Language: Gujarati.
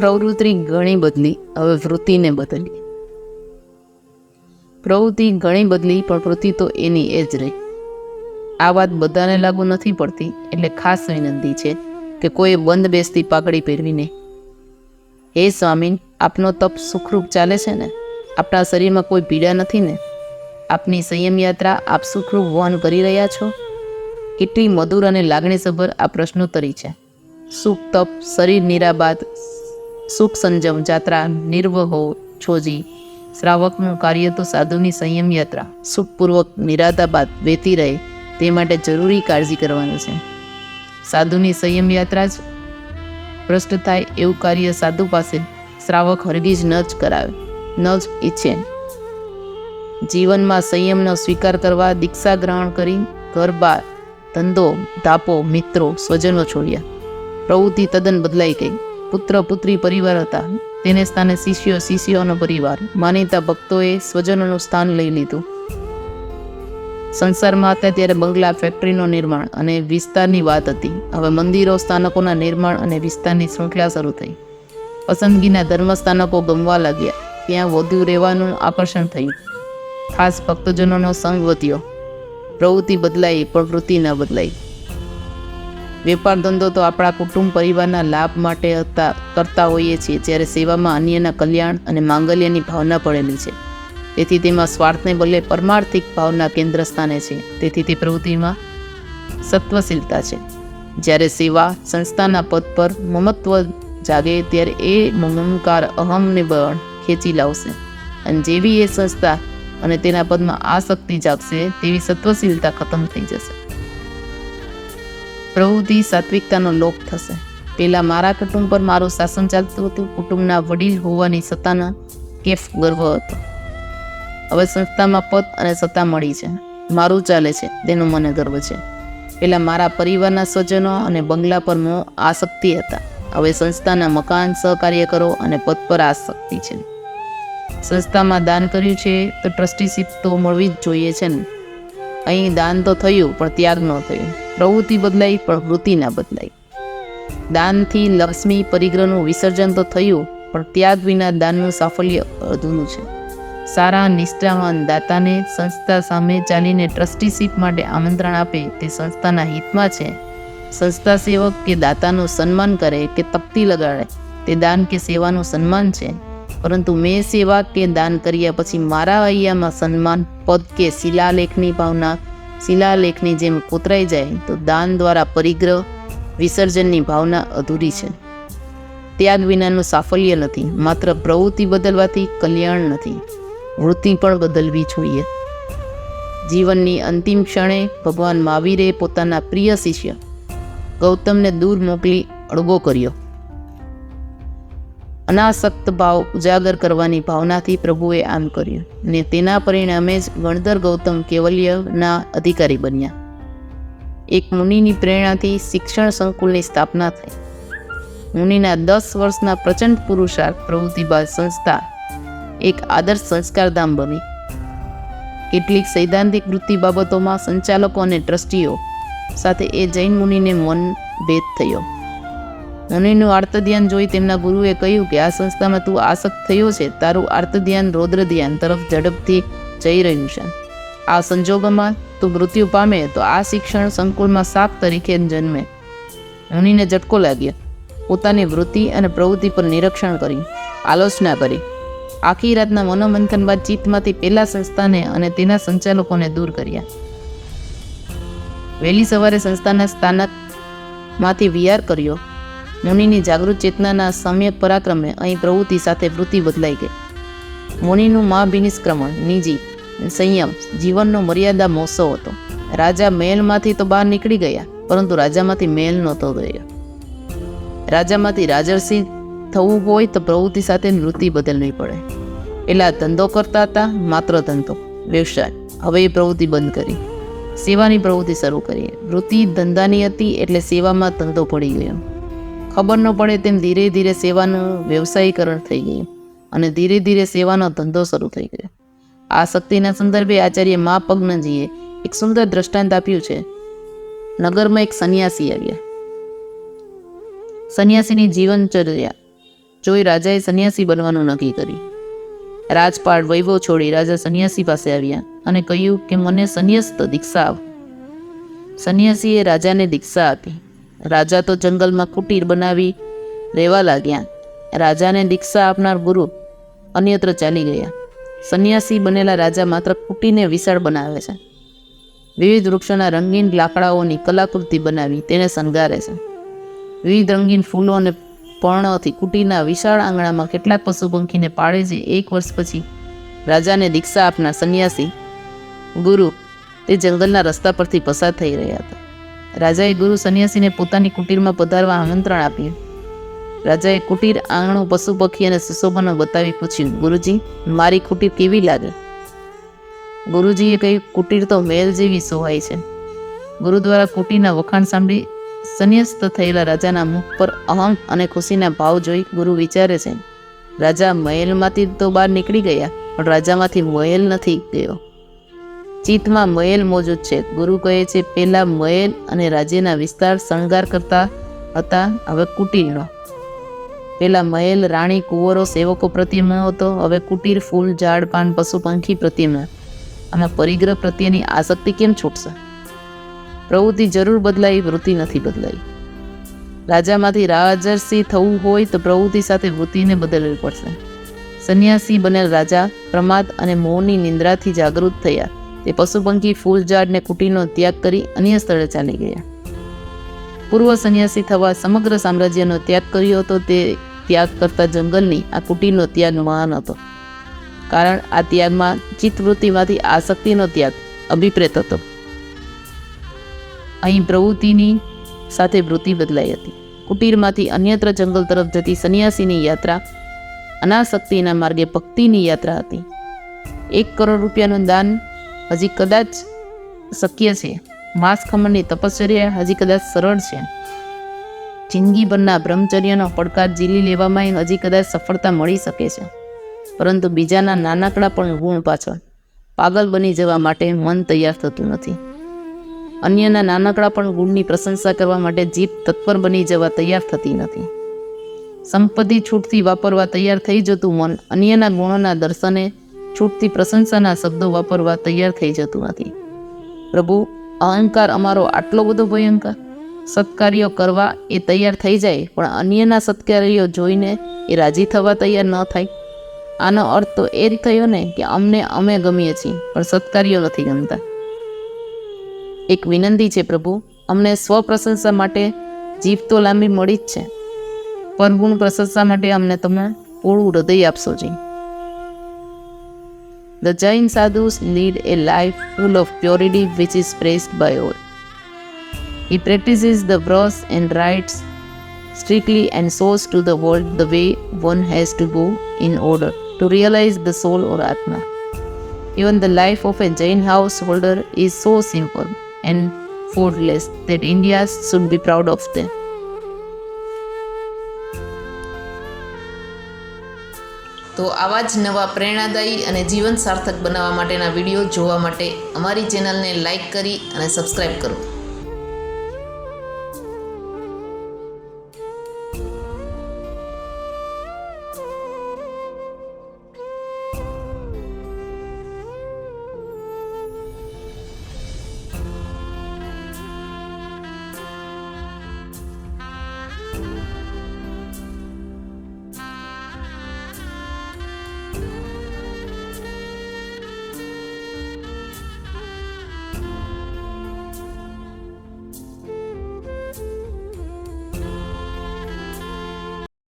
પ્રવૃત્તિ ઘણી બદલી, હવે વૃત્તિને બદલી. પ્રવૃત્તિ ઘણી બદલી પણ વૃત્તિ તો એની એ જ રહી. આ વાત બધાને લાગુ નથી પડતી, એટલે ખાસ વિનંતી છે કે કોઈ બંધ બેસતી પાઘડી પહેરવીને, હે સ્વામી, આપનો તપ સુખરૂપ ચાલે છે ને? આપણા શરીરમાં કોઈ પીડા નથી ને? આપની સંયમ યાત્રા આપ સુખરૂપ વહન કરી રહ્યા છો? કેટલી મધુર અને લાગણીસભર આ પ્રશ્નોત્તરી છે. સુખ તપ શરીર નિરાબાદ, સુખ સંજમ જાત્રા નિર્વહો છોજી. શ્રાવકનું કાર્ય તો સાધુની સંયમ યાત્રા સુખપૂર્વક નિરાદાબાદ વેતી રહે તે માટે જરૂરી કાળજી કરવાનું છે. સાધુની સંયમ યાત્રા જ ભ્રષ્ટ થાય એવું કાર્ય સાધુ પાસે શ્રાવક હરગીજ ન જ કરાવે, ન જ ઈચ્છે. જીવનમાં સંયમનો સ્વીકાર કરવા દીક્ષા ગ્રહણ કરી ઘર-બાર, ધંધો, ધાપો, મિત્રો, સ્વજનો છોડ્યા. પ્રવૃત્તિ તદ્દન બદલાઈ ગઈ. પુત્ર પુત્રી પરિવાર હતા, તેને સ્થાને શિષ્યો શિષ્યોનો પરિવાર, માનીતા ભક્તોએ સ્વજનોનું સ્થાન લઈ લીધું. સંસારમાં હતા ત્યારે બંગલા, ફેક્ટરીનું નિર્માણ અને વિસ્તારની વાત હતી. હવે મંદિરો, સ્થાનકોના નિર્માણ અને વિસ્તારની શૃંખલા શરૂ થઈ. પસંદગીના ધર્મસ્થાનકો ગમવા લાગ્યા. ત્યાં વધુ રહેવાનું આકર્ષણ થયું. ખાસ ભક્તજનોનો સંગ વધ્યો. પ્રવૃત્તિ બદલાઈ પણ વૃત્તિ ન બદલાઈ. વેપાર ધંધો તો આપણા કુટુંબ પરિવારના લાભ માટે કરતા હોઈએ છીએ, જ્યારે સેવામાં અન્યના કલ્યાણ અને માંગલ્યની ભાવના પડેલી છે. તેથી તેમાં સ્વાર્થને બદલે પરમાર્થિક ભાવના કેન્દ્ર સ્થાને છે. તેથી તે પ્રવૃત્તિમાં સત્વશીલતા છે. જ્યારે સેવા સંસ્થાના પદ પર મમત્વ જાગે ત્યારે એ મમકાર અહમને બળ ખેંચી લાવશે, અને જેવી એ સંસ્થા અને તેના પદમાં આસક્તિ જાગશે તેવી સત્વશીલતા ખતમ થઈ જશે. પ્રવૃત્તિ સાત્વિકતાનો લોપ થશે. પેલા મારા કુટુંબ પર મારું શાસન ચાલતું હતું, કુટુંબના વડીલ હોવાની સત્તાનો કેફ ગર્વ હતો. હવે સંસ્થામાં પદ અને સત્તા મળી છે, મારું ચાલે છે તેનું મને ગર્વ છે. પેલા મારા પરિવારના સ્વજનો અને બંગલા પર મોહ આસક્તિ હતા. હવે સંસ્થાના મકાન, સહકાર્યકરો અને પદ પર આસક્તિ છે. સંસ્થામાં દાન કર્યું છે તો ટ્રસ્ટીશીપ તો મળવી જ જોઈએ છે ને. અહીં દાન તો થયું પણ ત્યાગ ન થયો. પ્રવૃત્તિ બદલાઈ પણ વૃત્તિ ના બદલાઈ. દાનથી લક્ષ્મી પરિગ્રહનું વિસર્જન તો થયું, પણ ત્યાગ વિના દાનનું સાફલ્ય અધૂરું છે. સારા નિષ્ઠાવાન દાતાને સંસ્થા સામે ચાલીને ટ્રસ્ટીશીપ માટે આમંત્રણ આપે તે સંસ્થાના હિતમાં છે. સંસ્થા સેવક કે દાતાનું સન્માન કરે કે તકતી લગાડે તે દાન કે સેવાનું સન્માન છે. પરંતુ મેં સેવા કે દાન કર્યા પછી મારા અહીંયામાં સન્માન, પદ કે શિલાલેખની ભાવના શિલાલેખની જેમ કોતરાઈ જાય તો દાન દ્વારા પરિગ્રહ વિસર્જનની ભાવના અધૂરી છે. ત્યાગ વિનાનું સાફલ્ય નથી. માત્ર પ્રવૃત્તિ બદલવાથી કલ્યાણ નથી, વૃત્તિ પણ બદલવી જોઈએ. જીવનની અંતિમ ક્ષણે ભગવાન મહાવીરે પોતાના પ્રિય શિષ્ય ગૌતમને દૂર મોકલી અળગો કર્યો. અનાસક્ત ભાવ ઉજાગર કરવાની ભાવનાથી પ્રભુએ આમ કર્યું, ને તેના પરિણામે જ ગણધર ગૌતમ કેવલ્યના અધિકારી બન્યા. એક મુનિની પ્રેરણાથી શિક્ષણ સંકુલની સ્થાપના થઈ. મુનિના 10 વર્ષના પ્રચંડ પુરુષાર્થ પ્રવૃત્તિ બાદ સંસ્થા એક આદર્શ સંસ્કારધામ બની. કેટલીક સૈદ્ધાંતિક વૃત્તિ બાબતોમાં સંચાલકો અને ટ્રસ્ટીઓ સાથે એ જૈન મુનિને મનભેદ થયો. મુનિનું આર્ત ધ્યાન જોઈ તેમના ગુરુએ કહ્યું કે આ સંસ્થામાં તું આસક્ત થયો છે, તારું આર્ત ધ્યાન રૌદ્ર ધ્યાન તરફ ઝડપથી જઈ રહ્યું છે. આ સંજોગોમાં તું મૃત્યુ પામે તો આ શિક્ષણ સંકુલમાં શાક તરીકે જન્મે. મુનિને ઝટકો લાગ્યો. પોતાની વૃત્તિ અને પ્રવૃત્તિ પર નિરીક્ષણ કરી, આલોચના કરી. આખી રાતના મનોમંથન બાદ ચિત્તમાંથી પેલા સંસ્થાને અને તેના સંચાલકોને દૂર કર્યા. વહેલી સવારે સંસ્થાના સ્થાનકમાંથી વિહાર કર્યો. મુનિની જાગૃત ચેતનાના સમ્યક પરાક્રમે અહીં પ્રવૃત્તિ સાથે વૃત્તિ બદલાઈ ગઈ. મુનિનું મહાભિનિષ્ક્રમણ, નિજી સંયમ જીવનનો મર્યાદા મોસો હતો. રાજા મહેલમાંથી તો બહાર નીકળી ગયા, પરંતુ રાજામાંથી મહેલ નહોતો ગયો. રાજામાંથી રાજર્ષિ થવું હોય તો પ્રવૃત્તિ સાથે વૃત્તિ બદલવી પડે. પેલા ધંધો કરતા હતા, માત્ર ધંધો, વ્યવસાય. હવે એ પ્રવૃત્તિ બંધ કરી, સેવાની પ્રવૃત્તિ શરૂ કરી. વૃત્તિ ધંધાની હતી એટલે સેવામાં ધંધો પડી ગયો. ખબર ન પડે તેમ ધીરે ધીરે સેવાનું વ્યવસાયીકરણ થઈ ગયું અને ધીરે ધીરે સેવાનો ધંધો શરૂ થઈ ગયો. આ શક્તિના સંદર્ભે આચાર્ય મહાપજ્ઞજીએ એક સુંદર દ્રષ્ટાંત આપ્યું છે. નગરમાં એક સંન્યાસી આવ્યા. સંન્યાસીની જીવનચર્યા જોઈ રાજાએ સંન્યાસી બનવાનું નક્કી કર્યું. રાજપાટ વૈભવ છોડી રાજા સંન્યાસી પાસે આવ્યા અને કહ્યું કે મને સંન્યસ્ત દીક્ષા આપ. સંન્યાસીએ રાજાને દીક્ષા આપી. રાજા તો જંગલમાં કુટીર બનાવી રહેવા લાગ્યા. રાજાને દીક્ષા આપનાર ગુરુ અન્યત્ર ચાલી ગયા. સંન્યાસી બનેલા રાજા માત્ર કુટીરને વિશાળ બનાવે છે. વિવિધ વૃક્ષોના રંગીન લાકડાઓની કલાકૃતિ બનાવી તેને શણગારે છે. વિવિધ રંગીન ફૂલો અને પર્ણોથી કુટીરના વિશાળ આંગણામાં કેટલાક પશુ પંખીને પાળે છે. 1 વર્ષ પછી રાજાને દીક્ષા આપનાર સંન્યાસી ગુરુ તે જંગલના રસ્તા પરથી પસાર થઈ રહ્યા હતા. રાજાએ ગુરુ સંન્યાસીને પોતાની કુટીરમાં પધારવા આમંત્રણ આપ્યું. રાજાએ કુટીર, આંગણું, પશુ પક્ષી અને સુશોભનો બતાવી પૂછ્યું, ગુરુજી, મારી કુટીર કેવી લાગે? ગુરુજીએ કહ્યું, કુટીર તો મહેલ જેવી શોભાય છે. ગુરુ દ્વારા કુટીરના વખાણ સાંભળી સંન્યસ્ત થયેલા રાજાના મુખ પર અહમ અને ખુશીના ભાવ જોઈ ગુરુ વિચારે છે, રાજા મહેલમાંથી તો બહાર નીકળી ગયા, પણ રાજામાંથી મહેલ નથી ગયો. ચિત્તમાં મહેલ મોજૂદ છે. ગુરુ કહે છે, પહેલા મહેલ અને રાજ્યના વિસ્તાર શણગાર કરતા હતા, હવે કુટીરનો. પહેલા મહેલ રાણી, કુંવરો, સેવકો પ્રત્યેનો હતો, હવે કુટીર, ફૂલ, ઝાડ, પાન, પશુ પંખી પ્રત્યેનો. આમાં પરિગ્રહ પ્રત્યેની આસક્તિ કેમ છૂટશે? પ્રવૃત્તિ જરૂર બદલાઈ, વૃત્તિ નથી બદલાઈ. રાજામાંથી રાજર્ષિ થવું હોય તો પ્રવૃત્તિ સાથે વૃત્તિને બદલવી પડશે. સંન્યાસી બનેલ રાજા પ્રમાદ અને મોહની નિંદ્રાથી જાગૃત થયા. તે પશુ પંખી, ફૂલ, ઝાડ ને કુટીરનો ત્યાગ કરી અન્ય સ્થળે ચાલી ગયા. પૂર્વ સંન્યાસી થવા સમગ્ર સામ્રાજ્યનો ત્યાગ કર્યો હતો. તે ત્યાગ કરતા જંગલની આ કુટીરનો ત્યાગ મહાન હતો. કારણ આ ત્યાગમાં ચિત્તવૃત્તિમાંથી આસક્તિનો ત્યાગ અભિપ્રેત હતો. અહીં પ્રવૃત્તિની સાથે વૃત્તિ બદલાઈ હતી. કુટીરમાંથી અન્યત્ર જંગલ તરફ જતી સંન્યાસીની યાત્રા અનાસક્તિના માર્ગે ભક્તિની યાત્રા હતી. 1 કરોડ રૂપિયાનું દાન હજી કદાચ શક્ય છે. માંસ ખમણની તપશ્ચર્યા હજી કદાચ સરળ છે. જિંદગીભરના બ્રહ્મચર્યનો પડકાર ઝીલી લેવામાં હજી કદાચ સફળતા મળી શકે છે. પરંતુ બીજાના નાનકડા પણ ગુણ પાછળ પાગલ બની જવા માટે મન તૈયાર થતું નથી. અન્યના નાનકડા પણ ગુણની પ્રશંસા કરવા માટે જીભ તત્પર બની જવા તૈયાર થતી નથી. સંપત્તિ છૂટથી વાપરવા તૈયાર થઈ જતું મન અન્યના ગુણોના દર્શને છૂટથી પ્રશંસાના શબ્દો વાપરવા તૈયાર થઈ જતું નથી. પ્રભુ, અહંકાર અમારો આટલો બધો ભયંકર? સત્કાર્યો કરવા એ તૈયાર થઈ જાય, પણ અન્યના સત્કાર્યો જોઈને એ રાજી થવા તૈયાર ન થાય. આનો અર્થ તો એ જ થયો ને કે અમે ગમીએ છીએ, પણ સત્કાર્યો નથી ગમતા. એક વિનંતી છે પ્રભુ, અમને સ્વપ્રશંસા માટે જીભ તો લાંબી મળી જ છે, પરગુણ પ્રશંસા માટે અમને તમે પૂરું હૃદય આપશો જી. The Jain sadhus lead a life full of purity which is praised by all. He practices the verse and writes strictly and shows to the world the way one has to go in order to realize the soul or Atma. Even the life of a Jain householder is so simple and faultless that India should be proud of them. તો આવા જ નવા પ્રેરણાદાયી અને જીવન સાર્થક બનાવવા માટેના વિડીયો જોવા માટે અમારી ચેનલને લાઈક કરી અને સબસ્ક્રાઈબ કરો.